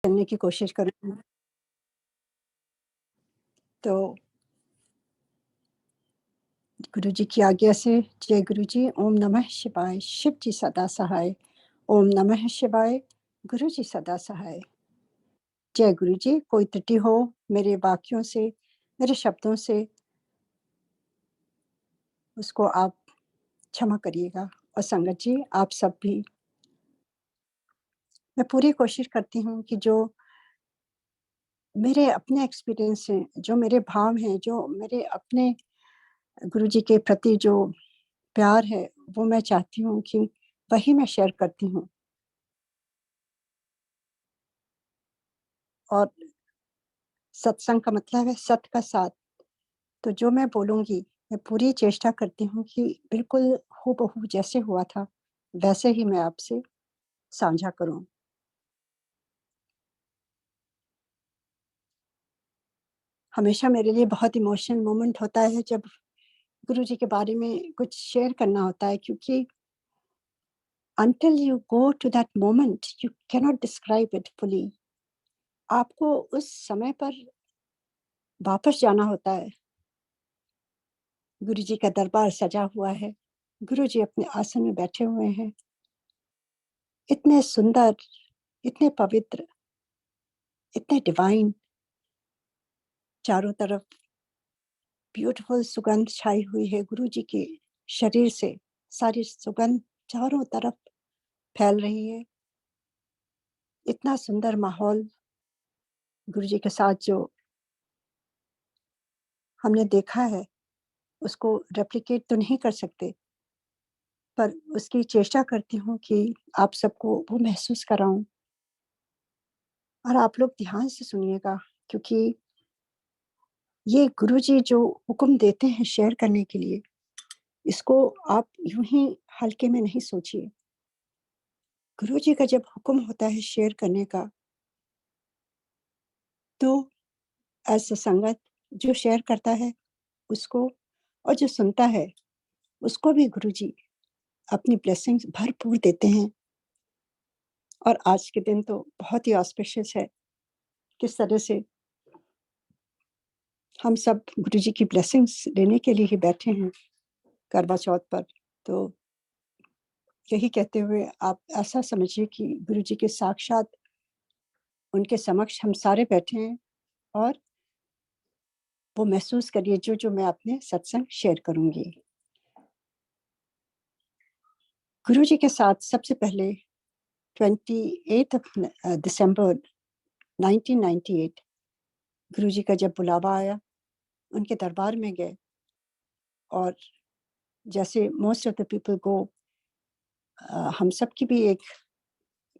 करने की कोशिश करूँगी। तो गुरु जी की आज्ञा से जय गुरु जी, ओम नमः शिवाय, शिव जी सदा सहाय, ओम नमः शिवाय, गुरु जी सदा सहाय। जय गुरु जी, कोई त्रुटि हो मेरे वाक्यों से, मेरे शब्दों से, उसको आप क्षमा करिएगा और संगत जी आप सब भी। मैं पूरी कोशिश करती हूँ कि जो मेरे अपने एक्सपीरियंस हैं, जो मेरे भाव हैं, जो मेरे अपने गुरु जी के प्रति जो प्यार है, वो मैं चाहती हूँ कि वही मैं शेयर करती हूँ। और सत्संग का मतलब है सत्य का साथ। तो जो मैं बोलूँगी, मैं पूरी चेष्टा करती हूँ कि बिल्कुल हूबहू जैसे हुआ था, वैसे ही मैं आपसे साझा करूँ। हमेशा मेरे लिए बहुत इमोशनल मोमेंट होता है जब गुरु जी के बारे में कुछ शेयर करना होता है, क्योंकि until you go to that moment, you cannot describe it fully. आपको उस समय पर वापस जाना होता है। गुरु जी का दरबार सजा हुआ है, गुरु जी अपने आसन में बैठे हुए हैं, इतने सुंदर, इतने पवित्र, इतने डिवाइन, चारों तरफ ब्यूटीफुल सुगंध छाई हुई है गुरु जी के शरीर से, सारी सुगंध चारों तरफ फैल रही है। इतना सुंदर माहौल गुरु जी के साथ जो हमने देखा है, उसको रेप्लिकेट तो नहीं कर सकते, पर उसकी चेष्टा करती हूँ कि आप सबको वो महसूस कराऊं। और आप लोग ध्यान से सुनिएगा, क्योंकि ये गुरु जी जो हुक्म देते हैं शेयर करने के लिए, इसको आप यूं ही हल्के में नहीं सोचिए। गुरु जी का जब हुक्म होता है शेयर करने का, तो ऐसा संगत जो शेयर करता है उसको, और जो सुनता है उसको भी गुरु जी अपनी ब्लेसिंग्स भरपूर देते हैं। और आज के दिन तो बहुत ही ऑस्पिशियस है, किस तरह से हम सब गुरु जी की ब्लेसिंग्स लेने के लिए ही बैठे हैं करवा चौथ पर। तो यही कहते हुए आप ऐसा समझिए कि गुरु जी के साक्षात उनके समक्ष हम सारे बैठे हैं, और वो महसूस करिए जो जो मैं अपने सत्संग शेयर करूंगी। गुरु जी के साथ सबसे पहले 28 दिसंबर 1998 गुरु जी का जब बुलावा आया, उनके दरबार में गए, और जैसे मोस्ट ऑफ द पीपल को, हम सब की भी एक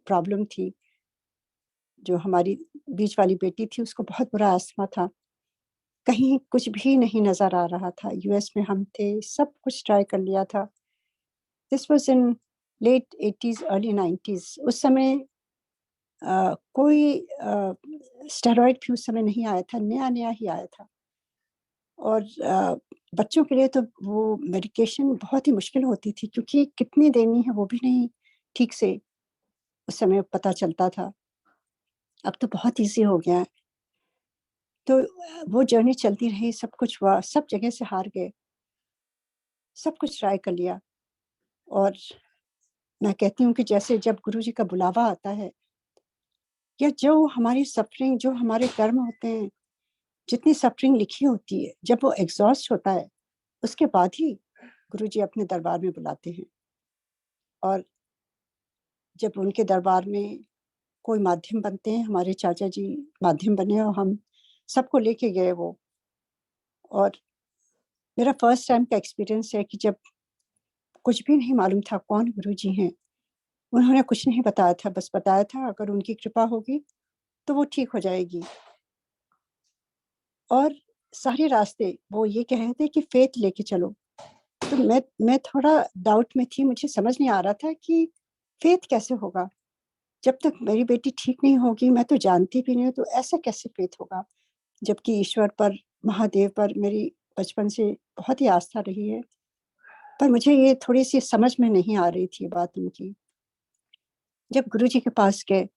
प्रॉब्लम थी। जो हमारी बीच वाली बेटी थी, उसको बहुत बुरा अस्थमा था, कहीं कुछ भी नहीं नजर आ रहा था। यूएस में हम थे, सब कुछ ट्राई कर लिया था। This was in late 80s early 90s। उस समय कोई स्टेरॉइड भी उस समय नहीं आया था, नया नया ही आया था। और बच्चों के लिए तो वो मेडिकेशन बहुत ही मुश्किल होती थी, क्योंकि कितनी देनी है वो भी नहीं ठीक से उस समय पता चलता था। अब तो बहुत ईजी हो गया है। तो वो जर्नी चलती रही, सब कुछ हुआ, सब जगह से हार गए, सब कुछ ट्राई कर लिया। और मैं कहती हूँ कि जैसे जब गुरु जी का बुलावा आता है, या जो हमारी सफरिंग, जो हमारे कर्म होते हैं, जितनी सफरिंग लिखी होती है, जब वो एग्जॉस्ट होता है, उसके बाद ही गुरु जी अपने दरबार में बुलाते हैं। और जब उनके दरबार में कोई माध्यम बनते हैं, हमारे चाचा जी माध्यम बने, और हम सबको लेके गए वो। और मेरा फर्स्ट टाइम का एक्सपीरियंस है कि जब कुछ भी नहीं मालूम था कौन गुरु जी हैं, उन्होंने कुछ नहीं बताया था, बस बताया था अगर उनकी कृपा होगी तो वो ठीक हो जाएगी। और सारे रास्ते वो ये कह रहे थे कि फेथ लेके चलो। तो मैं थोड़ा डाउट में थी, मुझे समझ नहीं आ रहा था कि फेथ कैसे होगा, जब तक मेरी बेटी ठीक नहीं होगी, मैं तो जानती भी नहीं हूँ, तो ऐसा कैसे फेथ होगा, जबकि ईश्वर पर, महादेव पर मेरी बचपन से बहुत ही आस्था रही है। पर मुझे ये थोड़ी सी समझ में नहीं आ रही थी बात उनकी। जब गुरु जी के पास गए,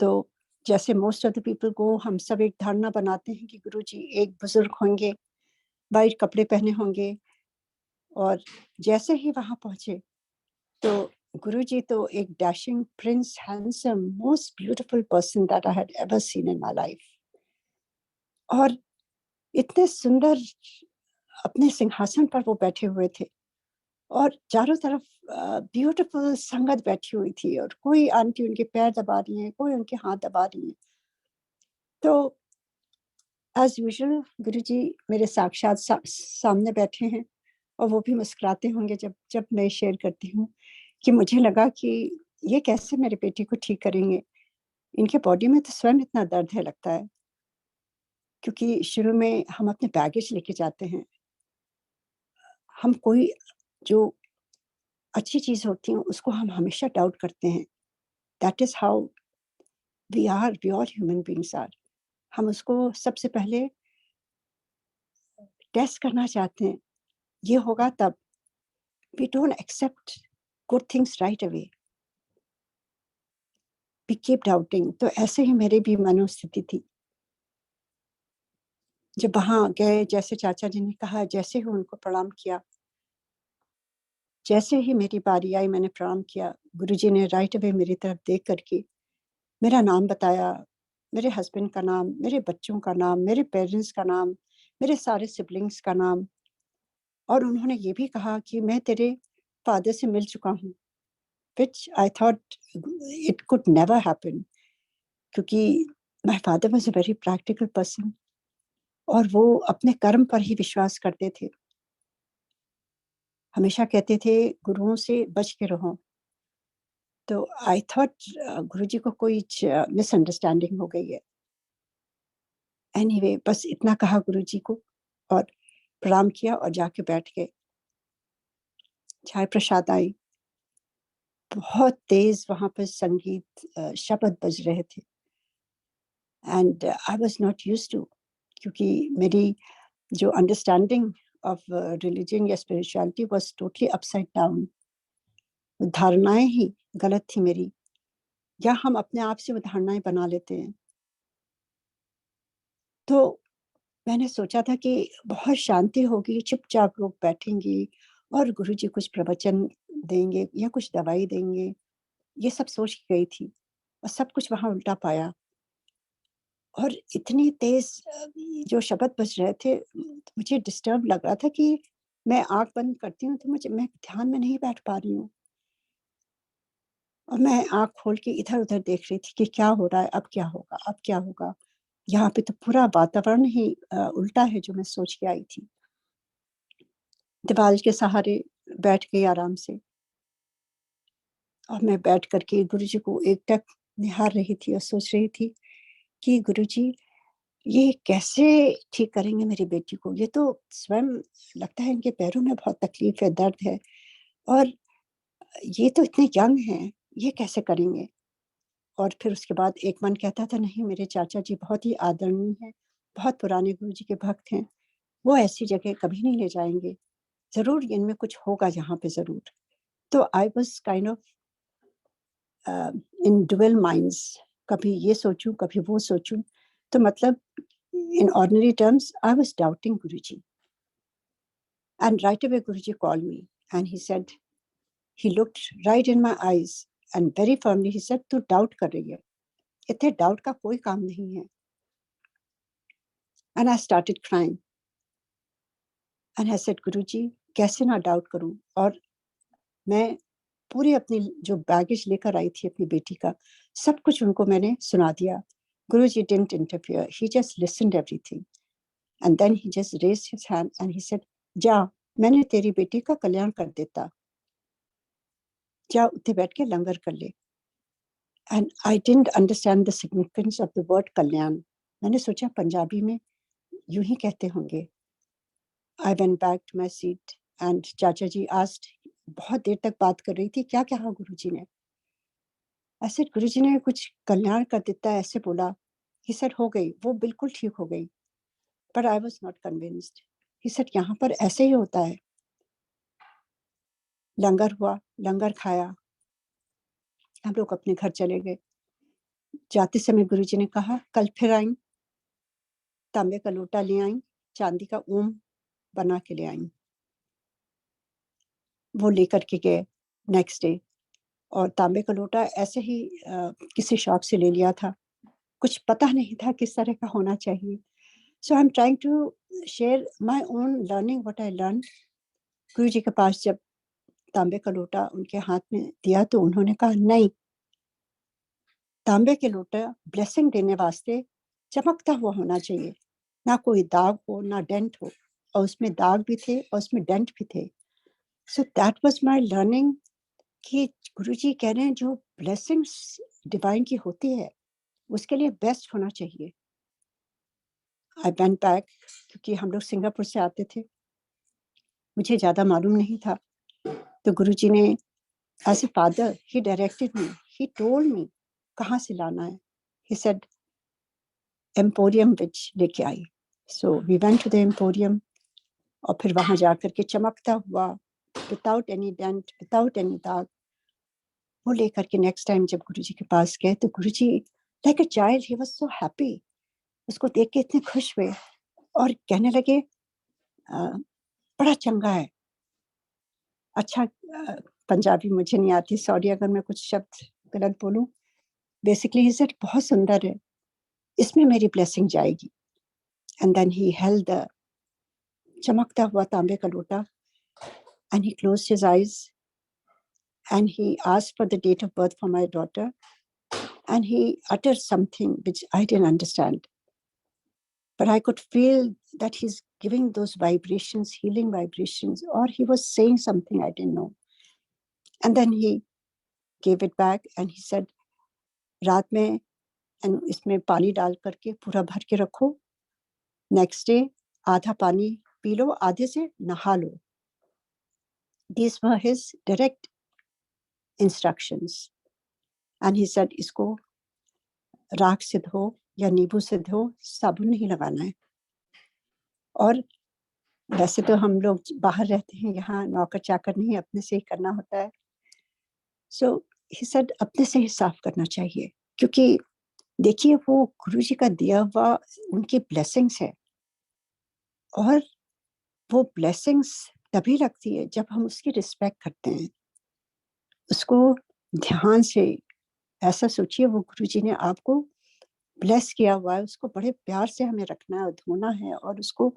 तो जैसे मोस्ट ऑफ द पीपल को हम सब एक धारणा बनाते हैं कि गुरुजी एक बुजुर्ग होंगे, वाइट कपड़े पहने होंगे, और जैसे ही वहां पहुंचे तो गुरुजी तो एक dashing Prince, handsome, most beautiful person that I had ever seen in my life, और इतने सुंदर अपने सिंहासन पर वो बैठे हुए थे, और चारों तरफ ब्यूटीफुल संगत बैठी हुई थी, और कोई आंटी उनके पैर दबा रही है, कोई उनके हाथ दबा रही है। तो एज यूजुअल गुरुजी मेरे साक्षात सामने बैठे हैं, और वो भी मुस्कुराते होंगे जब जब मैं शेयर करती हूँ कि मुझे लगा कि ये कैसे मेरे बेटी को ठीक करेंगे, इनके बॉडी में तो स्वयं इतना दर्द है लगता है, क्योंकि शुरू में हम अपने बैगेज लेके जाते हैं, हम कोई जो अच्छी चीज होती है उसको हम हमेशा डाउट करते हैं। That is how we all human beings are. हम उसको सबसे पहले टेस्ट करना चाहते हैं, ये होगा तब। We don't accept good things right away, we keep doubting. तो ऐसे ही मेरी भी मनोस्थिति थी। जब वहां गए, जैसे चाचा जी ने कहा, जैसे ही उनको प्रणाम किया, जैसे ही मेरी बारी आई मैंने प्रणाम किया, गुरुजी ने राइट अवे मेरी तरफ देख करके मेरा नाम बताया, मेरे हस्बैंड का नाम, मेरे बच्चों का नाम, मेरे पेरेंट्स का नाम, मेरे सारे सिबलिंग्स का नाम, और उन्होंने ये भी कहा कि मैं तेरे फादर से मिल चुका हूँ, which I thought it could never happen, क्योंकि my father was a very practical person, और वो अपने कर्म पर ही विश्वास करते थे। हमेशा कहते थे गुरुओं से बच के रहो। तो आई थॉट गुरुजी को कोई मिसअंडरस्टैंडिंग हो गई है। एनीवे बस इतना कहा गुरुजी को, और प्रणाम किया और जाके बैठ गए। चाय प्रसाद आई, बहुत तेज वहां पर संगीत, शब्द बज रहे थे, and I was not used to, क्योंकि मेरी जो अंडरस्टैंडिंग ऑफ रिलीजन या spirituality was totally upside down. धारणाएं ही गलत थी मेरी, या हम अपने आप से वो धारणाएं बना लेते हैं। तो मैंने सोचा था कि बहुत शांति होगी, चुपचाप लोग बैठेंगे और गुरुजी कुछ प्रवचन देंगे या कुछ दवाई देंगे, ये सब सोच के गई थी, और सब कुछ वहां उल्टा पाया। और इतनी तेज जो शब्द बज रहे थे, मुझे डिस्टर्ब लग रहा था कि मैं आंख बंद करती हूँ तो मैं ध्यान में नहीं बैठ पा रही हूँ, और मैं आंख खोल के इधर उधर देख रही थी कि क्या हो रहा है, अब क्या होगा, अब क्या होगा। यहाँ पे तो पूरा वातावरण ही उल्टा है जो मैं सोच के आई थी। दीवार के सहारे बैठ गई आराम से, और मैं बैठ करके गुरुजी को एकटक निहार रही थी और सोच रही थी कि गुरुजी ये कैसे ठीक करेंगे मेरी बेटी को। ये तो स्वयं लगता है इनके पैरों में बहुत तकलीफ है, दर्द है, और ये तो इतने यंग हैं, ये कैसे करेंगे। और फिर उसके बाद एक मन कहता था नहीं, मेरे चाचा जी बहुत ही आदरणीय हैं, बहुत पुराने गुरुजी के भक्त हैं, वो ऐसी जगह कभी नहीं ले जाएंगे, जरूर इनमें कुछ होगा यहाँ पे जरूर। तो I was kind of in dual minds, कभी ये सोचूं कभी वो सोचूं। तो मतलब in ordinary terms I was doubting Guruji, and right away Guruji called me and he said, he looked right in my eyes and very firmly he said, तू doubt कर रही है, इतने doubt का कोई काम नहीं है। And I started crying and I said, Guruji कैसे ना doubt करूं। और मैं पूरी अपनी जो बैगेज लेकर आई थी अपनी बेटी का, सब कुछ उनको मैंने सुना दिया। Guruji didn't interfere, he just listened everything, and then he just raised his hand and he said, जा, मैंने तेरी बेटी का कल्याण कर देता, जा उत्ते बैठ के लंगर कर ले। And I didn't understand the significance of the word kalyan. मैंने सोचा पंजाबी में यूं ही कहते होंगे। I went back to my seat and chacha ji asked, बहुत देर तक बात कर रही थी, क्या कहा गुरुजी ने। ऐसे गुरुजी ने कुछ कल्याण कर देता ऐसे बोला। ही सेड हो गई, वो बिल्कुल ठीक हो गई। But I was not convinced. He said यहाँ पर ऐसे ही होता है। लंगर हुआ, लंगर खाया, हम लोग अपने घर चले गए। जाते समय गुरुजी ने कहा कल फिर आई, तांबे का लोटा ले आई, चांदी का ओम बना के ले आई। वो लेकर के गए नेक्स्ट डे, और तांबे का लोटा ऐसे ही किसी शॉप से ले लिया था, कुछ पता नहीं था किस तरह का होना चाहिए। So I am trying to share my own learning what I learn. Guruji के पास जब तांबे का लोटा उनके हाथ में दिया तो उन्होंने कहा नहीं, तांबे के लोटा ब्लेसिंग देने वास्ते चमकता हुआ होना चाहिए, ना कोई दाग हो ना डेंट हो। और उसमें दाग भी थे और उसमें डेंट भी थे। So that was my learning कि गुरुजी कह रहे हैं जो ब्लेसिंग्स डिवाइन की होती है उसके लिए बेस्ट होना चाहिए। आई वेंट बैक, क्योंकि हम लोग सिंगापुर से आते थे, मुझे ज़्यादा मालूम नहीं था। तो गुरुजी ने एज ए फादर ही डायरेक्टेड मी, ही टोल्ड मी कहाँ से लाना है। ही सेड एम्पोरियम विच लेके आई। So we went to the emporium, और फिर वहाँ जा करके चमकता हुआ without any dent without any daag वो लेकर के नेक्स्ट टाइम जब गुरुजी के पास गए तो Guruji like a child he was so happy, उसको देख के इतने खुश हुए और कहने लगे बड़ा चंगा है। अच्छा, पंजाबी मुझे नहीं आती, सॉरी अगर मैं कुछ शब्द गलत बोलूं। बेसिकली ही सेड बहुत सुंदर है, इसमें मेरी ब्लेसिंग जाएगी। And then he held the चमकता हुआ तांबे का लोटा and he closed his eyes and he asked for the date of birth for my daughter, and he uttered something which I didn't understand, but I could feel that he's giving those vibrations, healing vibrations, or he was saying something I didn't know. And then he gave it back and he said, रात में इसमें पानी डाल करके पूरा भर के रखो, नेक्स्ट डे आधा पानी पी लो, आधे से नहा लो। These were his direct instructions. And he said, इसको राख से धो या नींबू से धो, साबुन नहीं लगाना है। और वैसे तो हम लोग बाहर रहते हैं, यहाँ नौकर चाकर नहीं, अपने से ही करना होता है। सो ही सेड अपने से ही साफ करना चाहिए, क्योंकि देखिए वो गुरुजी का दिया हुआ उनकी ब्लेसिंग्स है, और वो ब्लेसिंग्स तभी लगती है जब हम उसकी रिस्पेक्ट करते हैं, उसको ध्यान से। ऐसा सोचिए वो गुरुजी ने आपको ब्लेस किया हुआ है, उसको बड़े प्यार से हमें रखना है, धोना है और उसको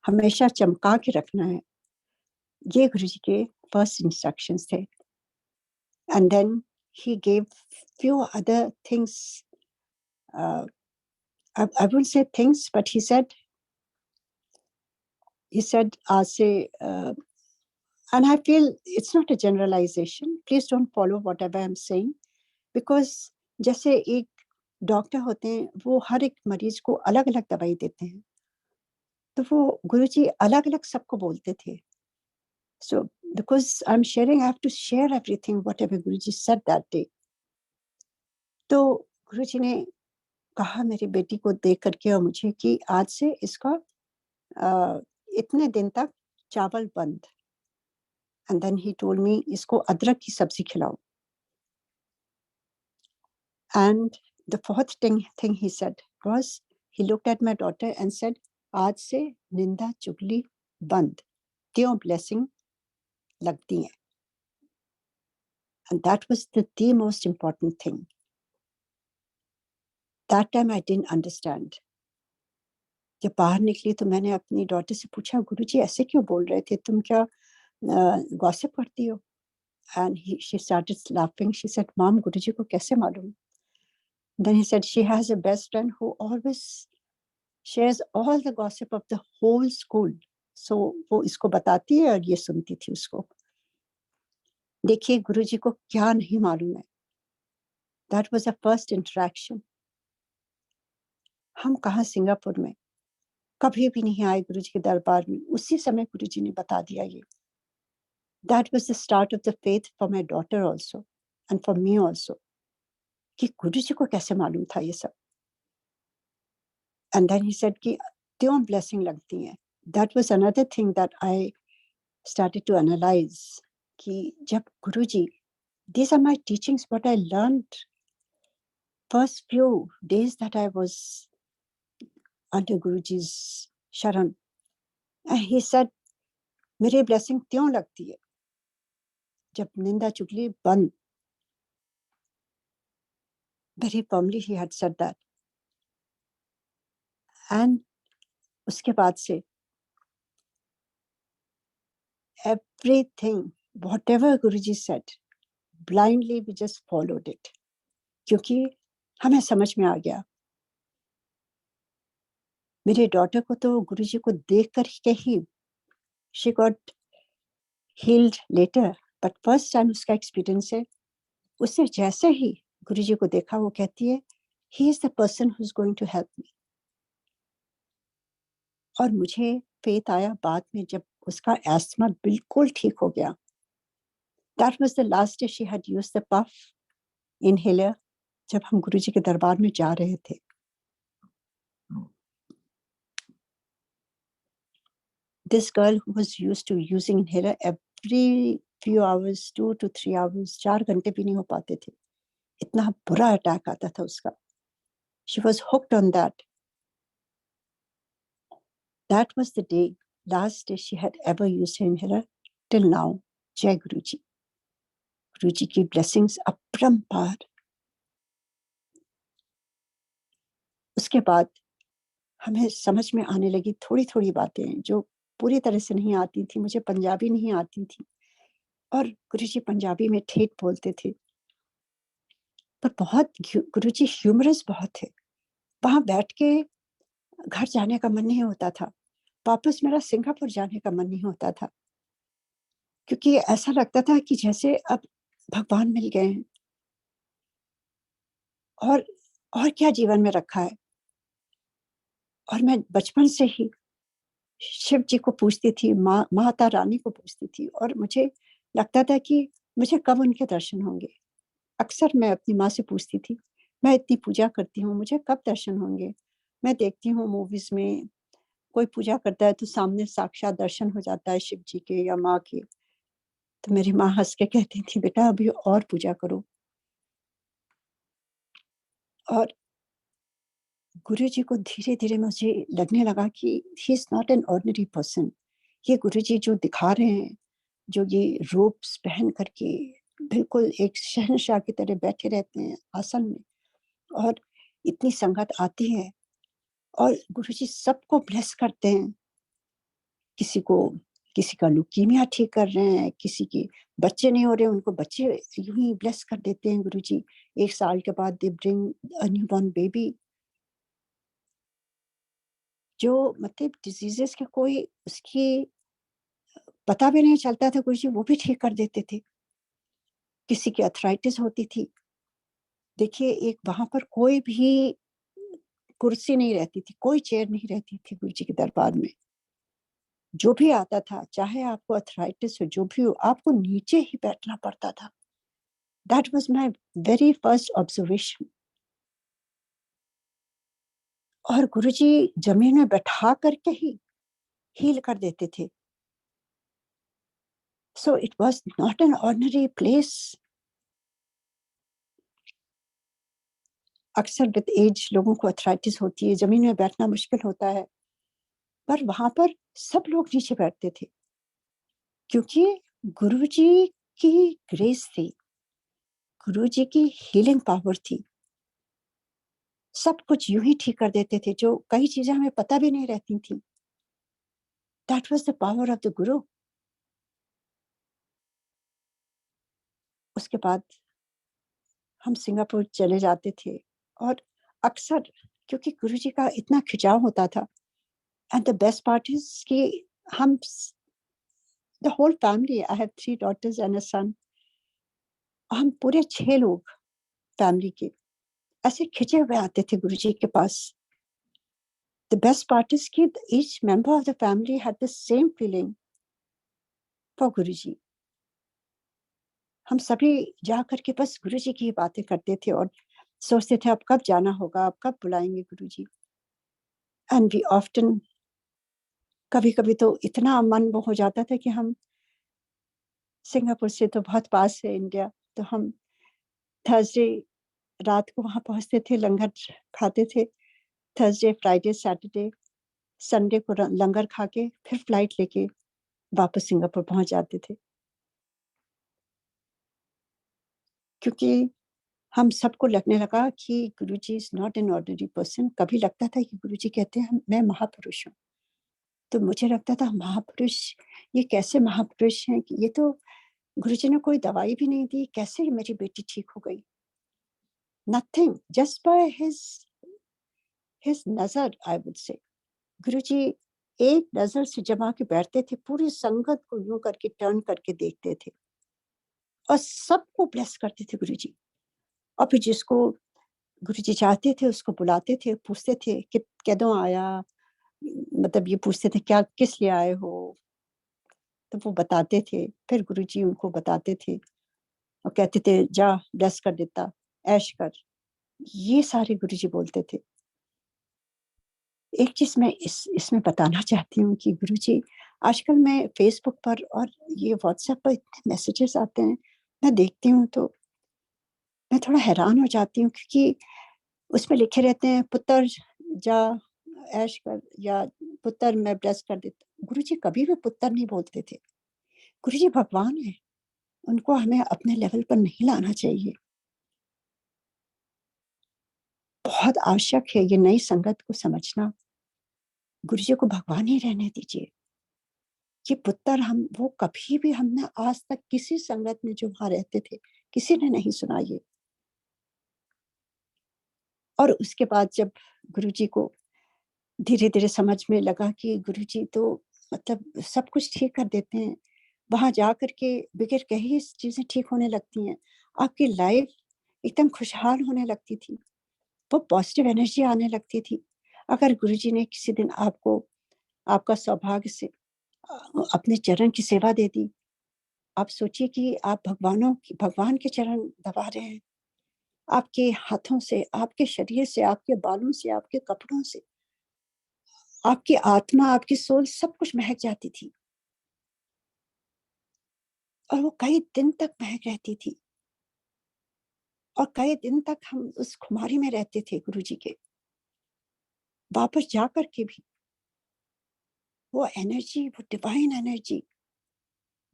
हमेशा चमका के रखना है। ये गुरुजी के फर्स्ट इंस्ट्रक्शंस थे। And then he gave few other things. I wouldn't say things, but he said say, and I feel it's not a generalization. Please don't follow whatever I'm saying, because जैसे एक doctor होते हैं, वो हर एक मरीज को अलग अलग दवाई देते हैं, तो वो गुरुजी अलग अलग सबको बोलते थे। So because I'm sharing, I have to share everything whatever Guruji said that day. तो गुरुजी ने कहा मेरी बेटी को देख करके और मुझे कि आज से इसका इतने दिन तक चावल बंद। And then he told me इसको अदरक की सब्जी खिलाओ। And the fourth thing he said was he looked at my daughter and said आज से निंदा चुगली बंद, त्यों ब्लेसिंग लगती है। And that was the most important thing. That time I didn't understand. जब बाहर निकली तो मैंने अपनी डॉटर से पूछा गुरुजी ऐसे क्यों बोल रहे थे, तुम क्या गॉसिप करती हो? And she started laughing. She said, Mom, Guruji ko kaise malum? Then he said, she has a best friend who always shares all the gossip of the whole school. So वो इसको बताती है और ये सुनती थी उसको। देखिए गुरुजी को क्या नहीं मालूम है। That was the first interaction. हम कहाँ सिंगापुर में, कभी भी नहीं आए गुरुजी के दरबार में, उसी समय गुरुजी ने बता दिया ये। That was the start of the faith for my daughter also and for me also. कि गुरुजी को कैसे मालूम था ये सब। And then he said कि त्यों blessing लगती हैं। That was another thing that I started to analyze कि जब गुरुजी, these are my teachings, what I learned first few days that I was under Guruji's sharan, and he said, मेरी blessing त्यों लगती है जब निंदा चुगली बंद. Very firmly he had said that. And उसके बाद से everything, whatever Guruji said, blindly we just followed it. क्योंकि हमें समझ में आ गया. मेरे डॉटर को तो गुरुजी को देख कर के ही she got healed later, but first time उसका एक्सपीरियंस है. उसने जैसे ही गुरुजी को देखा वो कहती है he is the person who's going to help me. और मुझे फेथ आया बाद में जब उसका एस्थमा बिल्कुल ठीक हो गया. That was the last day she had used the puff inhaler जब हम गुरुजी के दरबार में जा रहे थे. This girl who was used to using inhaler every few hours, 2 to 3 hours, 4 घंटे भी नहीं हो पाते थे. इतना बुरा अटैक आता था उसका. She was hooked on that. That was the day, last day she had ever used her inhaler till now. Jai Guruji. Guruji की blessings अपरंपार. उसके बाद हमें समझ में आने लगी थोड़ी थोड़ी बातें जो पूरी तरह से नहीं आती थी. मुझे पंजाबी नहीं आती थी और गुरुजी पंजाबी में ठेठ बोलते थे, पर बहुत गुरुजी ह्यूमरस बहुत थे. वहां बैठ के घर जाने का मन नहीं होता था. वापस मेरा सिंगापुर जाने का मन नहीं होता था, क्योंकि ऐसा लगता था कि जैसे अब भगवान मिल गए हैं और क्या जीवन में रखा है. और मैं बचपन से ही शिव जी को पूछती थी, माता रानी को पूछती थी, और मुझे लगता था कि मुझे कब उनके दर्शन होंगे. अक्सर मैं अपनी माँ से पूछती थी, मैं इतनी पूजा करती हूँ, मुझे कब दर्शन होंगे. मैं देखती हूँ मूवीज में कोई पूजा करता है तो सामने साक्षात दर्शन हो जाता है शिव जी के या माँ के. तो मेरी माँ हंस के कहती थी, बेटा अभी और पूजा करो. और गुरुजी को धीरे धीरे मुझे लगने लगा कि he is not an ordinary person. ये गुरुजी जो दिखा रहे हैं, जो ये रोब्स पहन करके बिल्कुल एक शहंशाह की तरह बैठे रहते हैं आसन में, और इतनी संगत आती है और गुरुजी सबको ब्लेस करते हैं. किसी का लुकीमिया ठीक कर रहे हैं, किसी के बच्चे नहीं हो रहे, उनको बच्चे यूं ही ब्लेस कर देते हैं गुरुजी. 1 साल के बाद they bring a newborn baby. जो मतलब डिजीजेस के कोई उसकी पता भी नहीं चलता था, गुरुजी वो भी ठीक कर देते थे. किसी की अर्थराइटिस होती थी, देखिए एक वहां पर कोई भी कुर्सी नहीं रहती थी, कोई चेयर नहीं रहती थी गुरुजी के दरबार में. जो भी आता था, चाहे आपको अर्थराइटिस हो, जो भी हो, आपको नीचे ही बैठना पड़ता था. That was my very first observation. और गुरुजी जमीन में बैठा करके ही हील कर देते थे. So it was not an ordinary place. अक्सर विद एज लोगों को अर्थराइटिस होती है, जमीन में बैठना मुश्किल होता है, पर वहां पर सब लोग नीचे बैठते थे, क्योंकि गुरुजी की ग्रेस थी, गुरुजी की हीलिंग पावर थी. सब कुछ यूं ही ठीक कर देते थे, जो कई चीजें हमें पता भी नहीं रहती थी. That was the power of the गुरु. उसके बाद हम सिंगापुर चले जाते थे, और अक्सर क्योंकि गुरुजी का इतना खिंचाव होता था. And the best part is कि हम the whole family, I have 3 daughters and a son, हम पूरे 6 लोग फैमिली के ऐसे खिंचे हुए आते थे गुरुजी के पास. The best part is कि each member of the family had the same feeling for Guruji. हम सभी जा करके बस गुरुजी की बातें करते थे और सोचते थे अब कब जाना होगा, अब कब बुलाएंगे गुरुजी. एंड वी ऑफ्टन, कभी कभी तो इतना मन वो हो जाता था कि हम सिंगापुर से तो बहुत पास है इंडिया, तो हम थर्सडे रात को वहाँ पहुँचते थे, लंगर खाते थे, थर्सडे, फ्राइडे, सैटरडे, संडे को लंगर खा के फिर फ्लाइट लेके वापस सिंगापुर पहुँच जाते थे। क्योंकि हम सबको लगने लगा कि Guruji is not an ordinary person. कभी लगता था कि गुरुजी कहते हैं मैं महापुरुष हूँ। तो मुझे लगता था महापुरुष, ये कैसे महापुरुष हैं कि ये तो गुरुजी ने कोई दवाई भी नहीं दी, कैसे मेरी बेटी ठीक हो गई? नथिंग, जस्ट बाय हिज नज़र आई वुड से। गुरुजी एक नज़र से जमा के बैठते थे, पूरी संगत को यूँ करके टर्न करके देखते थे और सबको ब्लेस करते थे गुरुजी। और फिर जिसको गुरुजी चाहते थे उसको बुलाते थे, पूछते थे कि कदों आया, मतलब ये पूछते थे क्या किस लिए आए हो? तो वो बताते थे, फिर गुरुजी उनको बताते थे और कहते थे जा ब्लेस कर देता, ऐश कर। ये सारे गुरुजी बोलते थे। एक चीज़ मैं इसमें बताना चाहती हूँ कि गुरुजी, आजकल मैं फ़ेसबुक पर और ये व्हाट्सएप पर इतने मैसेजेस आते हैं, मैं देखती हूँ तो मैं थोड़ा हैरान हो जाती हूँ, क्योंकि उसमें लिखे रहते हैं पुत्र जा ऐश कर, या पुत्र मैं ब्लेस कर देता। गुरुजी कभी भी पुत्र नहीं बोलते थे। गुरुजी भगवान हैं, उनको हमें अपने लेवल पर नहीं लाना चाहिए। बहुत आवश्यक है ये नई संगत को समझना। गुरुजी को भगवान ही रहने दीजिए। ये पुत्र हम वो कभी भी हमने आज तक किसी संगत में जो वहाँ रहते थे, किसी ने नहीं सुना ये। और उसके बाद जब गुरुजी को धीरे-धीरे समझ में लगा कि गुरुजी तो मतलब सब कुछ ठीक कर देते हैं, वहाँ जा कर के बगैर कहे ही चीज़ें ठीक होने लगती हैं। आपकी लाइफ एकदम खुशहाल होने लगती थी, वो पॉजिटिव एनर्जी आने लगती थी। अगर गुरुजी ने किसी दिन आपको आपका सौभाग्य से अपने चरण की सेवा दे दी, आप सोचिए कि आप भगवान के चरण दबा रहे हैं। आपके हाथों से, आपके शरीर से, आपके बालों से, आपके कपड़ों से, आपकी आत्मा, आपकी सोल सब कुछ महक जाती थी और वो कई दिन तक महक रहती थी और कई दिन तक हम उस खुमारी में रहते थे गुरुजी के। वापस जाकर के भी वो एनर्जी, वो divine energy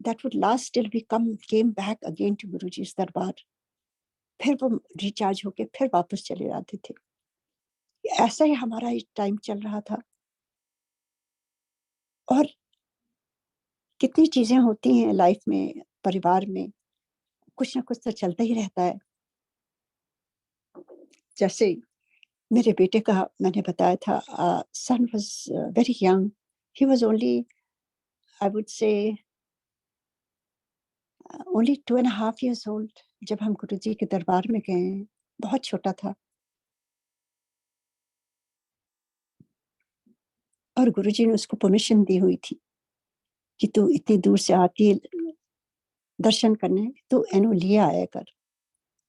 that would last till we came back again to Guruji's दरबार, फिर वो रिचार्ज होके फिर वापस चले जाते थे। ऐसा ही हमारा टाइम चल रहा था। और कितनी चीजें होती हैं लाइफ में, परिवार में कुछ ना कुछ तो चलता ही रहता है। जैसे मेरे बेटे का मैंने बताया था, son was very young, he was only, I would say only 2.5 years old जब हम गुरुजी के दरबार में गए। बहुत छोटा था और गुरुजी ने उसको परमिशन दी हुई थी कि तू इतनी दूर से आती है दर्शन करने, तो एनो लिए आया कर।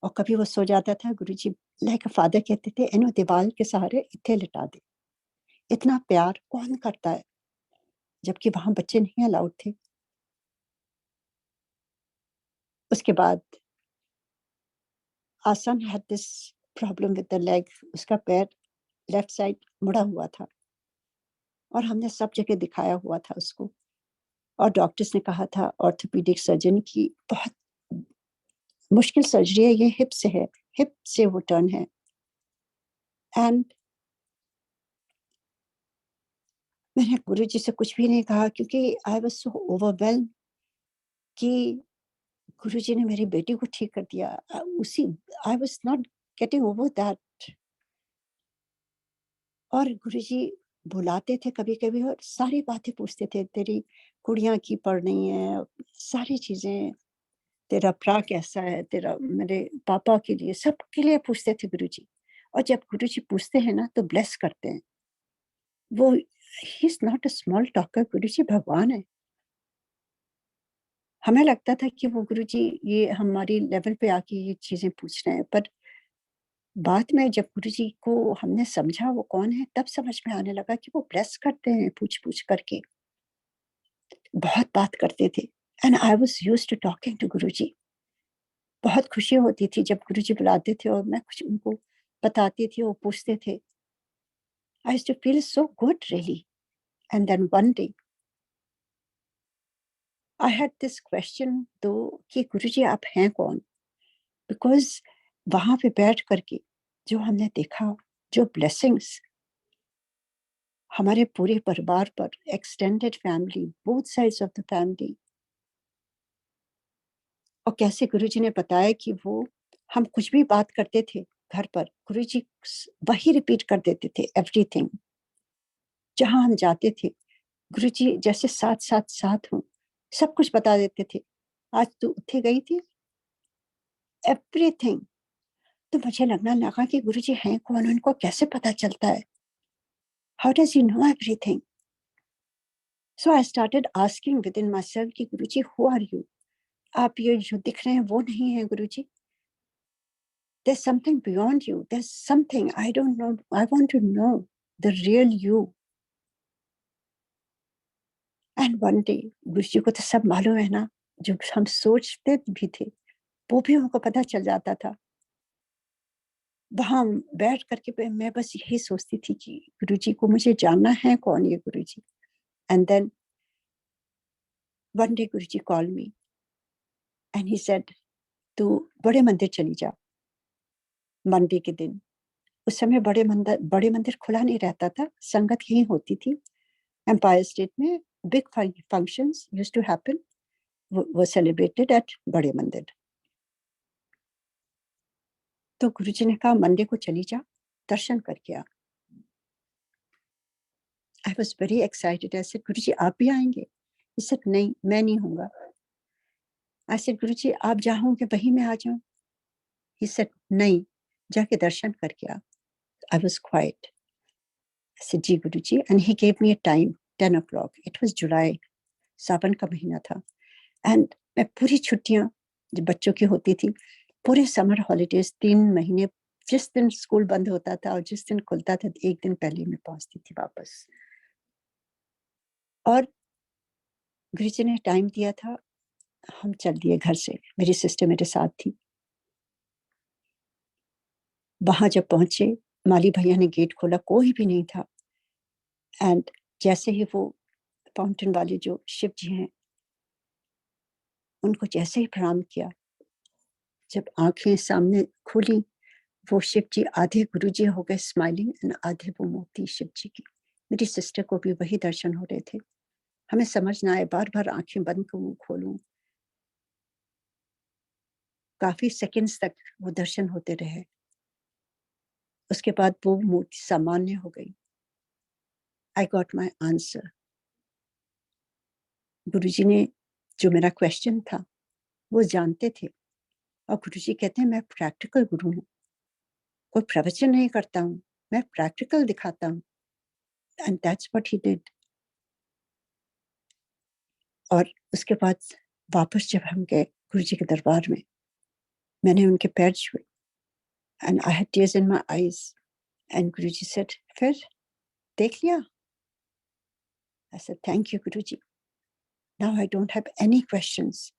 और कभी वो सो जाता था, गुरुजी लाइक अ फादर कहते थे एनो दीवार के सहारे इत्थे लिटा दे। इतना प्यार कौन करता है, जबकि वहां बच्चे नहीं अलाउड थे। उसके बाद आसन had this problem with the leg, उसका पैर लेफ्ट साइड मुड़ा हुआ था और हमने सब जगह दिखाया हुआ था उसको। और डॉक्टर्स ने कहा था, ऑर्थोपेडिक सर्जन की बहुत मुश्किल सर्जरी है, ये हिप से है, हिप से वो टर्न है। एंड मैंने गुरुजी से कुछ भी नहीं कहा, क्योंकि आई वाज सो ओवरवेल्म कि गुरुजी ने मेरी बेटी को ठीक कर दिया। उसी आई was not getting over that. और गुरुजी बुलाते थे कभी-कभी और सारी बातें पूछते थे, तेरी गुड़िया की पढ़ रही हैं, सारी चीज़ें, तेरा भरा कैसा है, तेरा मेरे पापा के लिए, सबके लिए पूछते थे गुरुजी। और जब गुरुजी पूछते हैं ना तो ब्लेस करते हैं। वो ही is not a small talker, Guruji भगवान है। हमें लगता था कि वो गुरुजी ये हमारी लेवल पे आके ये चीज़ें पूछ रहे हैं, पर बाद में जब गुरुजी को हमने समझा वो कौन है, तब समझ में आने लगा कि वो ब्लेस करते हैं पूछ-पूछ करके। बहुत बात करते थे and I was used to talking to Guruji. बहुत खुशी होती थी जब गुरुजी बुलाते थे और मैं कुछ उनको बताती थी, वो पूछते थे. I used to feel so good really. And then one day I had this question though कि गुरुजी आप हैं कौन? Because वहां पे बैठ करके जो हमने देखा, जो blessings हमारे पूरे परिवार पर, extended family, both sides of the family, और कैसे गुरुजी ने बताया कि वो हम कुछ भी बात करते थे घर पर, गुरुजी वही रिपीट कर देते थे एवरीथिंग. जहां हम जाते थे गुरुजी जैसे साथ साथ साथ हों, सब कुछ बता देते थे. आज तू उठे गई थी, एवरीथिंग. तो मुझे लगना लगा कि गुरुजी हैं कौन, उनको कैसे पता चलता है, how does he know everything. So I started asking with in my self कि गुरुजी हु आर यू? आप ये जो दिख रहे हैं वो नहीं है गुरुजी. There's something beyond you. There's something I don't know. I want to know the real you. And one day, गुरुजी को तो सब मालूम है ना, जो हम सोचते भी थे वो भी उनको पता चल जाता था. वहां बैठ करके मैं बस यही सोचती थी कि गुरुजी को मुझे जानना है कौन ये Guruji. And then one day Guruji call me and he said तू बड़े मंदिर चली जा. मंडे के दिन, उस समय बड़े मंदिर खुला नहीं रहता था, संगत यही होती थी. एम्पायर स्टेट में big functions used to happen, वो सेलिब्रेटेड एट बड़े मंदिर. तो गुरुजी ने कहा मंडे को चली जा, दर्शन करके आ. I was very excited. ऐसे गुरुजी आप भी आएंगे? He said, नहीं मैं नहीं हूँगा. I said, गुरुजी आप जहाँ होंगे वहीं मैं आ जाऊं. He said, नहीं जाके दर्शन करके आ. I was quiet. I said, ji Guruji. And he gave me a time, 10 o'clock. It was July, सावन का महीना था. And मैं पूरी छुट्टियां जो बच्चों की होती थी, पूरे समर हॉलीडेज 3 महीने, जिस दिन स्कूल बंद होता था और जिस दिन खुलता था एक दिन पहले मैं पहुंचती थी वापस. और गुरुजी ने टाइम दिया था, हम चल दिए घर से. मेरी सिस्टर मेरे साथ थी. वहां जब पहुंचे, माली भैया ने गेट खोला, कोई भी नहीं था. एंड जैसे ही वो फाउंटेन वाले जो शिव जी हैं, उनको जैसे ही प्रणाम किया, जब आंखें सामने खुली, वो शिव जी आधे गुरु जी हो गए स्माइलिंग एंड आधे वो मूर्ति शिव जी की. मेरी सिस्टर को भी वही दर्शन हो रहे थे. हमें समझ ना आए, बार बार आंखें बंद करूं खोलूं. काफी सेकंड्स तक वो दर्शन होते रहे. उसके बाद वो मूर्ति सामान्य हो गई. I got my answer. गुरुजी ने जो मेरा क्वेश्चन था वो जानते थे. और गुरुजी कहते हैं मैं प्रैक्टिकल गुरु हूँ, कोई प्रवचन नहीं करता हूँ, मैं प्रैक्टिकल दिखाता हूँ. And that's what he did. और उसके बाद वापस जब हम गए गुरुजी के दरबार में, मैंने उनके पैर छुए and I had tears in my eyes. And Guruji said फिर देख लिया? I said thank you Guruji. Now I don't have any questions.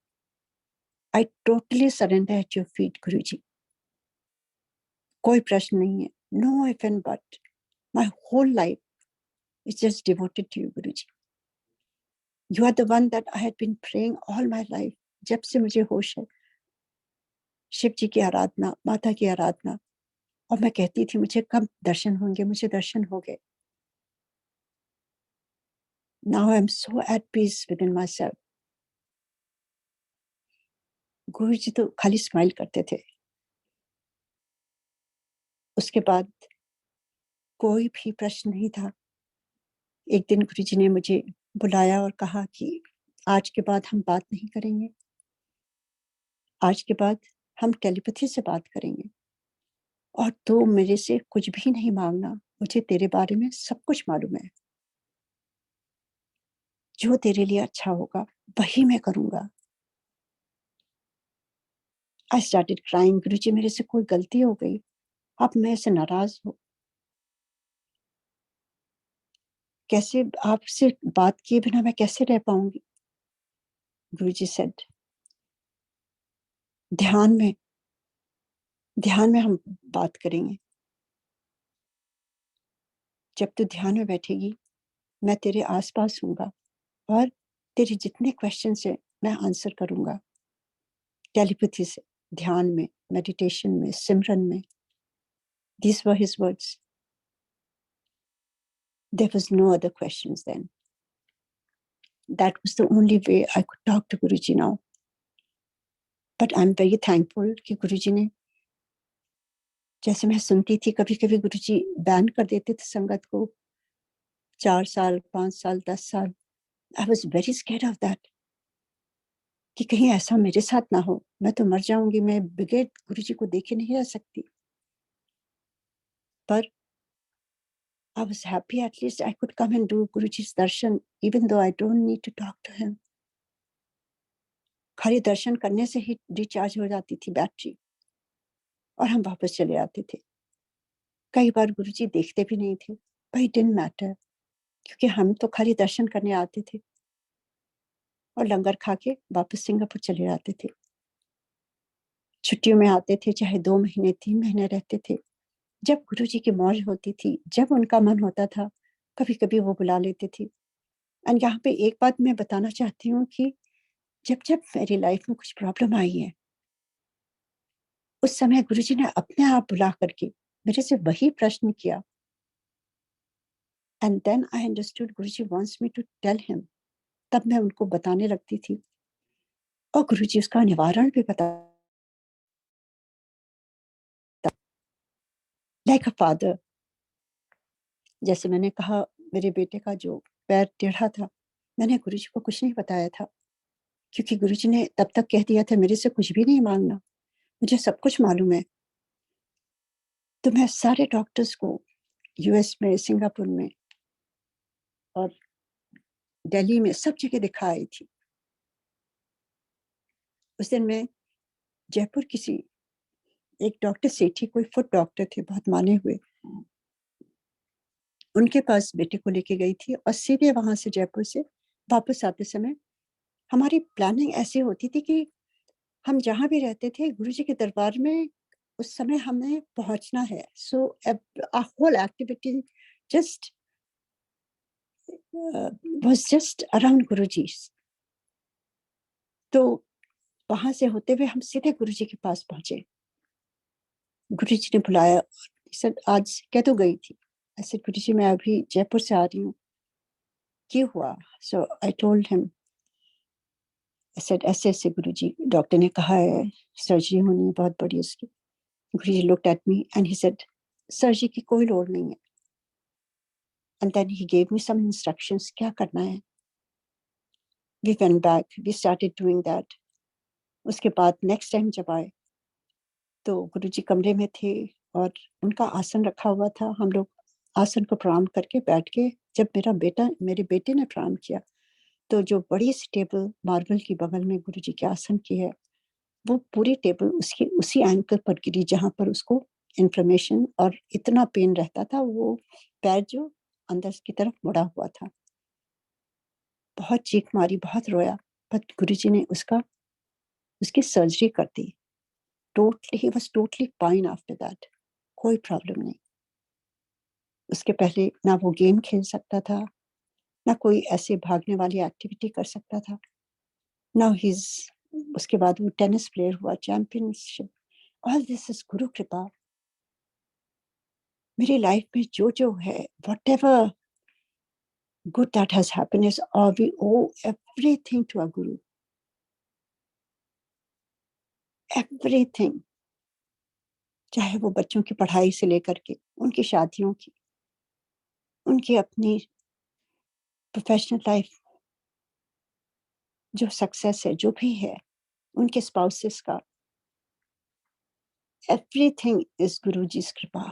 I totally surrender at your feet Guruji. कोई प्रश्न नहीं है. No if and but. My whole life is just devoted to you, Guruji. You are the one that I had been praying all my life. जब से मुझे होश है, शिव जी की आराधना, माता की आराधना. और मैं कहती थी मुझे कब दर्शन होंगे, मुझे दर्शन हो गए. Now I am so at peace within myself. गुरुजी तो खाली स्माइल करते थे. उसके बाद कोई भी प्रश्न नहीं था. एक दिन गुरुजी ने मुझे बुलाया और कहा कि आज के बाद हम बात नहीं करेंगे, आज के बाद हम टेलीपैथी से बात करेंगे. और तो मेरे से कुछ भी नहीं मांगना, मुझे तेरे बारे में सब कुछ मालूम है. जो तेरे लिए अच्छा होगा वही मैं करूंगा. I started crying. गुरुजी मेरे से कोई गलती हो गई, आप मेरे से नाराज हो, कैसे आपसे बात किए बिना मैं कैसे रह पाऊंगी. गुरुजी सेड ध्यान में हम बात करेंगे। जब तू ध्यान में बैठेगी, मैं तेरे आसपास हूँगा और तेरे जितने क्वेश्चंस है मैं आंसर करूँगा, टेलीपैथी से, ध्यान में, मेडिटेशन में, सिमरन में। These were his words. There was no other questions then. That was the only way I could talk to Guruji now. But I'm very thankful कि गुरुजी ने, जैसे मैं सुनती थी कभी कभी गुरुजी बैन कर देते थे संगत को, 4 साल, 5 साल, 10 साल। I was very scared of that, कि कहीं ऐसा मेरे साथ ना हो, मैं तो मर जाऊंगी, मैं बगैर गुरुजी को देखे नहीं रह सकती। पर I was happy at least I could come and do Guruji's darshan, even though I don't need to talk to him. खाली दर्शन करने से ही रिचार्ज हो जाती थी बैटरी और हम वापस चले आते थे। कई बार गुरुजी देखते भी नहीं थे, but it didn't matter, क्योंकि हम तो खाली दर्शन करने आते थे और लंगर खा के वापस सिंगापुर चले जाते थे। छुट्टियों में आते थे, चाहे 2 महीने 3 महीने रहते थे। जब गुरुजी की मौज होती थी, जब उनका मन होता था, कभी कभी वो बुला लेते थे। एंड यहाँ पे एक बात मैं बताना चाहती हूँ कि जब जब मेरी लाइफ में कुछ प्रॉब्लम आई है, उस समय गुरुजी ने अपने आप बुला करके मेरे से वही प्रश्न किया। And then I understood Guruji wants me to tell him. तब मैं उनको बताने लगती थी और गुरुजी उसका निवारण भी बता, लाइक अ फादर। जैसे मैंने कहा, मेरे बेटे का जो पैर टेढ़ा था, मैंने गुरुजी को कुछ नहीं बताया था, क्योंकि गुरुजी ने तब तक कह दिया था मेरे से कुछ भी नहीं मांगना, मुझे सब कुछ मालूम है। तो मैं सारे डॉक्टर्स को यूएस में, सिंगापुर में और दिल्ली में सब जगह दिखाई थी। उस दिन मैं जयपुर किसी एक डॉक्टर सेठी, कोई फुट डॉक्टर थे, बहुत माने हुए, उनके पास बेटे को लेके गई थी और सीधे वहां से जयपुर से वापस आते समय हमारी प्लानिंग ऐसी होती थी कि हम जहाँ भी रहते थे गुरुजी के दरबार में उस समय हमें पहुंचना है। So whole activity just was just around Guruji. तो वहां से होते हुए हम सीधे गुरुजी के पास पहुंचे। गुरुजी ने बुलाया, सर आज क्या तो गई थी? ऐसे गुरुजी मैं अभी जयपुर से आ रही हूँ, क्यों हुआ? सो आई टोल्ड हिम, सेड ऐसे ऐसे गुरुजी, डॉक्टर ने कहा है सर्जरी होनी है बहुत बड़ी उसकी। Guruji looked at me and he said surgery की कोई लोड़ नहीं है। And then he gave me some instructions क्या करना है। We went back, we started doing that. उसके बाद नेक्स्ट टाइम जब आए तो गुरुजी कमरे में थे और उनका आसन रखा हुआ था। हम लोग आसन को प्रणाम करके बैठ के, जब मेरे बेटे ने प्रणाम किया तो जो बड़ी सी टेबल मार्बल की बगल में गुरुजी के आसन की है, वो पूरी टेबल उसकी उसी एंकल पर गिरी जहां पर उसको इन्फ्लेमेशन और इतना पेन रहता था, वो पैर जो अंदर की तरफ मुड़ा हुआ था। बहुत चीख मारी, बहुत रोया, पर गुरुजी ने उसकी सर्जरी कर दी। Totally he was totally fine after that, कोई प्रॉब्लम नहीं। उसके पहले ना वो गेम खेल सकता था, ना कोई ऐसे भागने वाली एक्टिविटी कर सकता था। नाउ ही इज, उसके बाद वो टेनिस प्लेयर हुआ, चैंपियनशिप। ऑल दिस इज गुरु कृपा। मेरी लाइफ में जो जो है, whatever good that has happened is, we owe everything to our guru, everything। चाहे वो बच्चों की पढ़ाई से लेकर के उनकी शादियों की, उनकी अपनी प्रोफेशनल लाइफ, जो सक्सेस है, जो भी है, उनके स्पाउसेस का, एवरीथिंग इज गुरुजी की कृपा।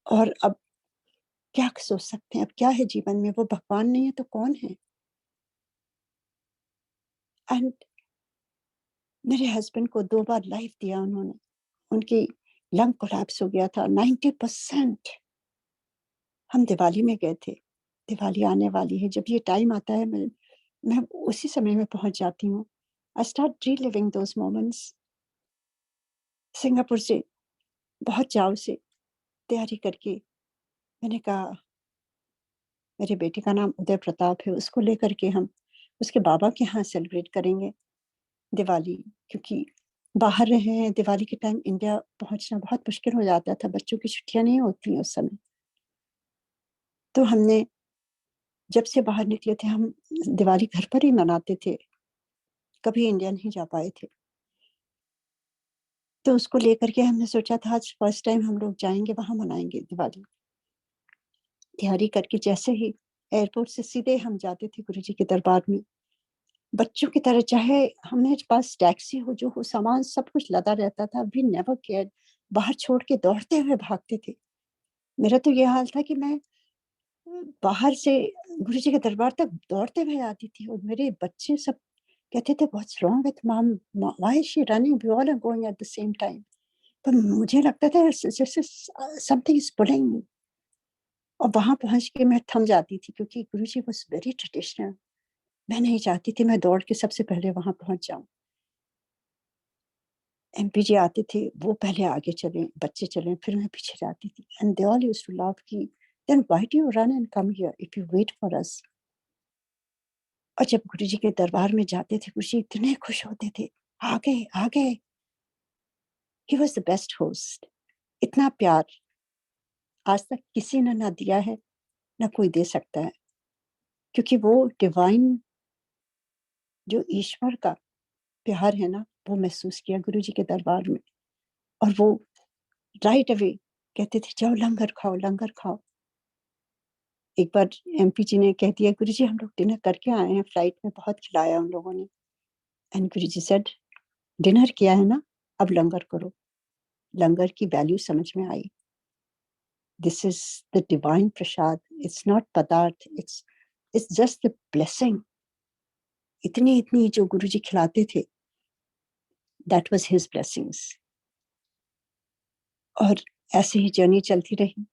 और अब क्या सोच सकते हैं, अब क्या है जीवन में? वो भगवान नहीं है तो कौन है? एंड मेरे हस्बैंड को 2 बार लाइफ दिया उन्होंने। उनकी लंग कोलैप्स हो गया था 90%। हम दिवाली में गए थे, दिवाली आने वाली है, जब ये टाइम आता है, मैं मैं उसी समय में पहुंच जाती हूँ। I start reliving those moments. Singapore से बहुत चाव से तैयारी करके मैंने कहा मेरे बेटे का नाम उदय प्रताप है, उसको लेकर के हम उसके बाबा के यहाँ सेलिब्रेट करेंगे दिवाली, क्योंकि बाहर रहे हैं, दिवाली के टाइम इंडिया पहुंचना बहुत मुश्किल हो जाता था, बच्चों की छुट्टियां नहीं होती उस समय। तो हमने जब से बाहर निकले थे हम दिवाली घर पर ही मनाते थे, कभी इंडिया नहीं जा पाए थे। तो उसको लेकर के हमने सोचा था आज फर्स्ट टाइम हम लोग जाएंगे, वहां मनाएंगे दिवाली। तैयारी करके जैसे ही एयरपोर्ट से सीधे हम जाते थे गुरुजी के दरबार में, बच्चों की तरह, चाहे हमारे पास टैक्सी हो जो हो, सामान सब कुछ लदा रहता था, वी नेवर केयर, बाहर छोड़ के दौड़ते हुए भागते थे। मेरा तो ये हाल था कि मैं बाहर से गुरुजी के दरबार तक दौड़ते हुए आती थी, और मेरे बच्चे सब कहते थे what's wrong with mom, why is she running, we all are going at the same time. पर मुझे लगता था जैसे समथिंग इज पुलिंग मी, और वहां पहुंच के मैं थम जाती थी, क्योंकि गुरुजी वाज वेरी ट्रेडिशनल। मैं नहीं चाहती थी मैं दौड़ के सबसे पहले वहां पहुंच जाऊं। एमपी जी आते थे, वो पहले आगे चले, बच्चे चले, फिर मैं पीछे जाती थी, and they all used to laugh कि then why do you run and come here if you wait for us. और जब गुरुजी के दरबार में जाते थे, गुरुजी इतने खुश होते थे, आ गए आ गए। He was the best host. इतना प्यार आज तक किसी ने ना दिया है, ना कोई दे सकता है, क्योंकि वो डिवाइन जो ईश्वर का प्यार है ना, वो महसूस किया गुरुजी के दरबार में। और वो राइट अवे कहते थे जाओ लंगर खाओ, लंगर खाओ। एक बार एमपी जी ने कह दिया गुरुजी हम लोग डिनर करके आए हैं, फ्लाइट में बहुत खिलाया उन लोगों ने। एंड गुरुजी सेड डिनर किया है ना, अब लंगर करो। लंगर की वैल्यू समझ में आई। This is the divine prasad, it's not padarth, it's just the blessing. इतनी इतनी जो गुरुजी खिलाते थे, दैट वाज हिज ब्लेसिंग्स। और ऐसे ही जर्नी चलती रही।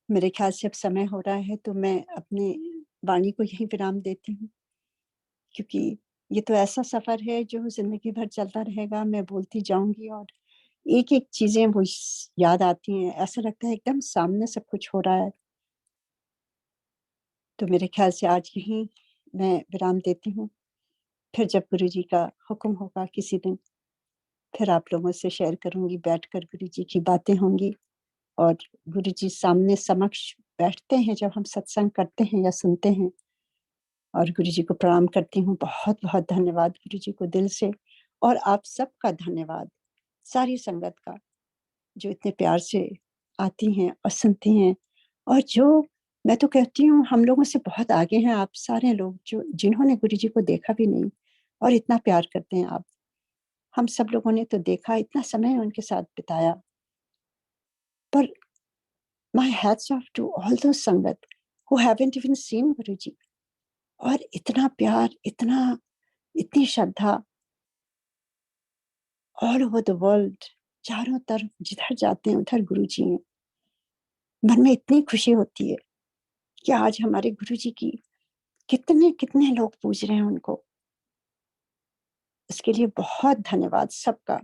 मेरे ख्याल से अब समय हो रहा है, तो मैं अपनी वाणी को यही विराम देती हूँ, क्योंकि ये तो ऐसा सफर है जो जिंदगी भर चलता रहेगा। मैं बोलती जाऊंगी और एक एक चीजें वो याद आती हैं, ऐसा लगता है एकदम सामने सब कुछ हो रहा है। तो मेरे ख्याल से आज यही मैं विराम देती हूँ। फिर जब गुरुजी का हुक्म होगा किसी दिन, फिर आप लोगों से शेयर करूंगी, बैठकर गुरुजी की बातें होंगी। और गुरुजी सामने समक्ष बैठते हैं जब हम सत्संग करते हैं या सुनते हैं। और गुरुजी को प्रणाम करती हूँ, बहुत बहुत धन्यवाद गुरुजी को दिल से। और आप सबका धन्यवाद, सारी संगत का, जो इतने प्यार से आती हैं और सुनती हैं। और जो मैं तो कहती हूँ हम लोगों से बहुत आगे हैं आप सारे लोग, जो जिन्होंने गुरुजी को देखा भी नहीं और इतना प्यार करते हैं आप। हम सब लोगों ने तो देखा, इतना समय उनके साथ बिताया, पर my hats off to all those sangat who haven't even seen Guruji. और इतना प्यार, इतनी श्रद्धा ऑल ओवर द वर्ल्ड, चारों तरफ जिधर जाते हैं उधर गुरुजी हैं। मन में इतनी खुशी होती है कि आज हमारे गुरुजी की कितने कितने लोग पूज रहे हैं उनको। इसके लिए बहुत धन्यवाद सबका।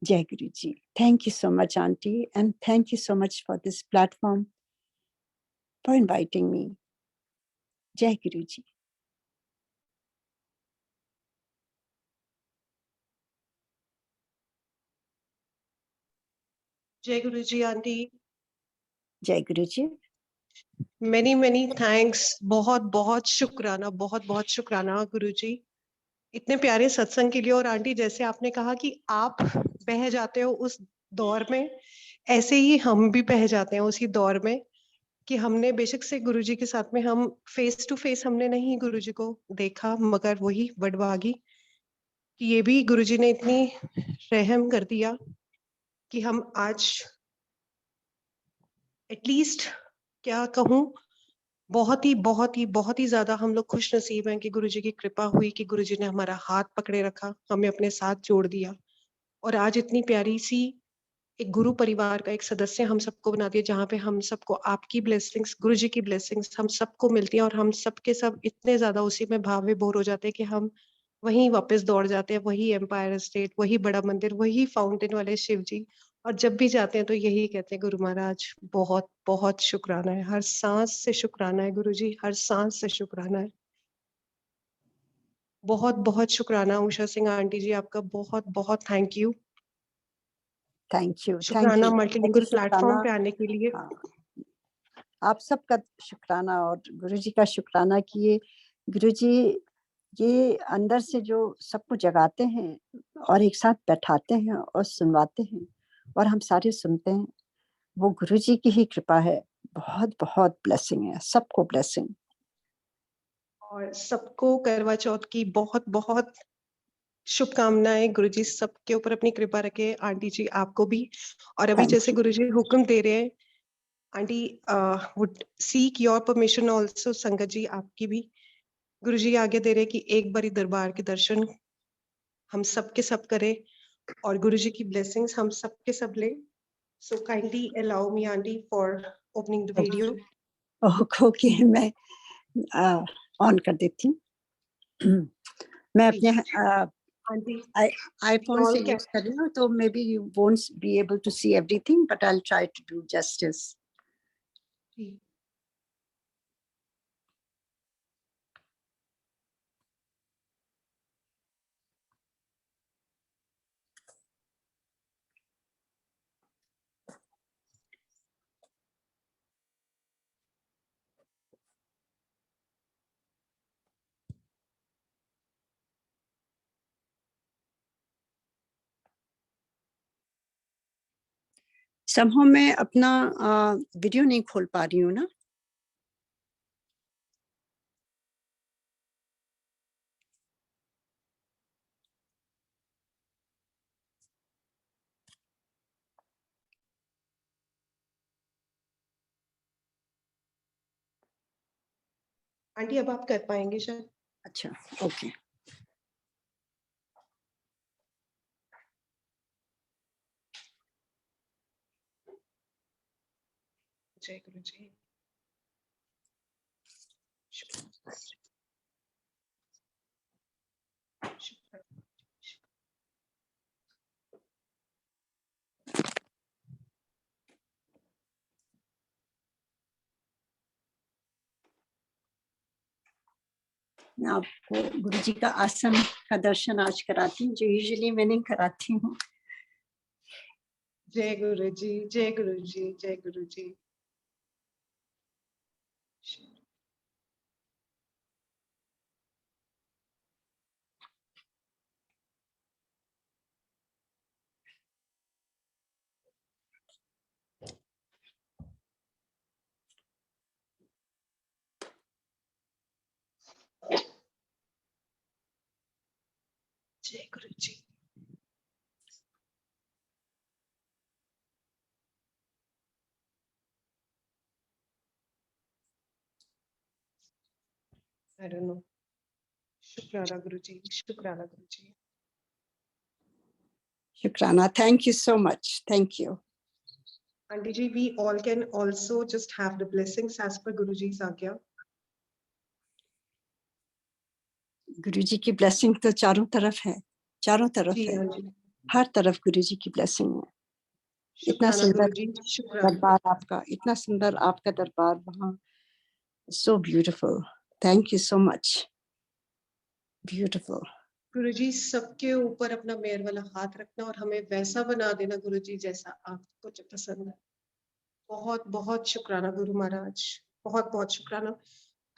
जय Guru ji. Thank you so much aunty, and thank you so much for this platform, for inviting me. जय गुरु जी। जय गुरु जी आंटी। जय गुरु जी। मेनी थैंक्स, बहुत बहुत शुक्राना, बहुत बहुत शुक्राना गुरु जी, इतने प्यारे सत्संग के लिए। और आंटी जैसे आपने कहा कि आप बह जाते हो उस दौर में, ऐसे ही हम भी बह जाते हैं उसी दौर में, कि हमने बेशक से गुरुजी के साथ में हम फेस टू फेस हमने नहीं गुरुजी को देखा, मगर वही बड़भागी कि ये भी गुरुजी ने इतनी रहम कर दिया कि हम आज एटलीस्ट, क्या कहूँ, बहुत ही ज्यादा हम लोग खुश नसीब हैं कि गुरुजी की कृपा हुई, कि गुरुजी ने हमारा हाथ पकड़े रखा, हमें अपने साथ जोड़ दिया। और आज इतनी प्यारी सी एक गुरु परिवार का एक सदस्य हम सबको बना दिया, जहाँ पे हम सबको आपकी ब्लेसिंग्स, गुरु जी की ब्लेसिंग्स हम सबको मिलती है, और हम सबके सब इतने ज्यादा उसी में भाव विभोर हो जाते हैं कि हम वहीं वापस दौड़ जाते हैं, वही एम्पायर स्टेट, वही बड़ा मंदिर, वही फाउंटेन वाले शिव जी। और जब भी जाते हैं तो यही कहते हैं, गुरु महाराज बहुत बहुत शुक्राना है, हर सांस से शुक्राना है गुरु जी, हर सांस से शुक्राना है। बहुत बहुत शुक्राना उषा सिंह आंटी जी, आपका बहुत बहुत thank you. Thank you, thank शुक्राना यू, मल्टीलिंगुअल प्लेटफॉर्म शुक्राना। पे आने के लिए। हाँ, आप सबका शुक्राना और गुरुजी का शुक्राना किए। गुरुजी ये अंदर से जो सबको जगाते हैं और एक साथ बैठाते हैं और सुनवाते हैं और हम सारे सुनते हैं, वो गुरुजी की ही कृपा है। बहुत बहुत ब्लेसिंग है, सबको ब्लेसिंग। और सबको करवा चौथ की बहुत बहुत शुभकामनाएं। गुरुजी सबके ऊपर अपनी कृपा रखे, आंटी जी आपको भी। और अभी थैंक जैसे यू। गुरुजी हुक्म दे रहे हैं, aunty would seek your permission also, संगत जी आपकी भी गुरुजी आगे दे रहे हैं कि एक बारी दरबार के दर्शन हम सबके सब करें और गुरुजी की ब्लेसिंग्स हम सबके सब ले। So kindly allow me aunty for opening the video. Okay, मैं ऑन कर देती हूँ। मैं अपने आंटी आईफोन से ऑल यूज कर रही हूँ, तो may be you won't be able to see everything, but I will try to do justice. Somehow मैं अपना वीडियो नहीं खोल पा रही हूँ ना। आंटी अब आप कर पाएंगे शायद। अच्छा, ओके। जय गुरु जी। मैं आपको गुरु जी का आसन का दर्शन आज कराती हूँ, जो यूजुअली मैं नहीं कराती हूँ। जय गुरु जी, जय गुरु जी, जय गुरु जी। जय गुरु जी। I don't know. शुक्राना गुरु जी, शुक्राना गुरु जी। शुक्राना, thank you so much, thank you. Aunty ji, we all can also just have the blessings as per Guru ji's आज्ञा। गुरु जी की ब्लेसिंग तो चारों तरफ है, चारों तरफ जी है, हाँ जी। हर तरफ गुरु जी की ब्लेसिंग है। इतना शुक्राना सुंदर गुरु जी, शुक्राना। दरबार आपका, इतना सुंदर आपका दरबार वहाँ, so beautiful. Thank you so much, beautiful. गुरु जी सबके ऊपर अपना मेहर वाला हाथ रखना और हमें वैसा बना देना गुरु जी जैसा आपको जो पसंद है। बहुत बहुत शुक्राना गुरु महाराज, बहुत बहुत शुक्राना।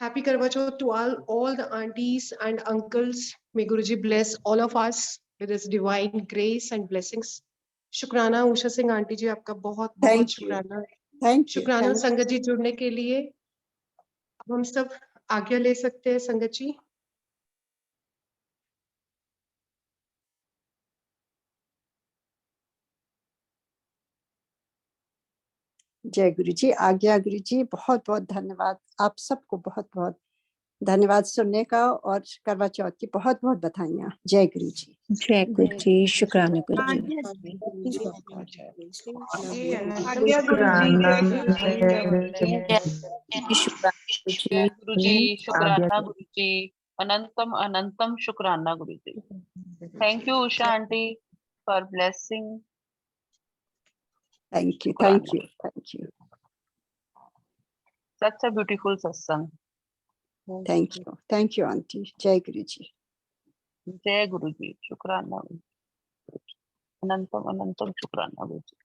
Happy Karwa Chauth to all the aunties and uncles. May Guruji bless all of us with His divine grace and blessings. शुक्राना उषा सिंह आंटी जी, आपका बहुत बहुत थैंक यू, शुक्राना। थैंक यू, शुक्राना थैंक संगत जी जुड़ने के लिए। अब हम सब आज्ञा ले सकते हैं संगत जी। जय गुरु जी, आज्ञा गुरु जी। बहुत बहुत धन्यवाद आप सबको, बहुत बहुत धन्यवाद सुनने का और करवा चौथ की बहुत बहुत बधाइयाँ। जय गुरु जी। जय गुरु जी, शुक्राना गुरु जी। आज्ञा गुरु जी, जय गुरु जी। जय गुरु जी, शुक्राना गुरु जी, अनंतम अनंतम शुक्राना Guru ji. Thank you Usha aunty for blessing. Thank you, thank you, thank you, such a beautiful satsang. Thank you aunty. जय गुरु जी। जय गुरु जी, शुक्राना, अनंतम अनंतम शुक्राना गुरु जी।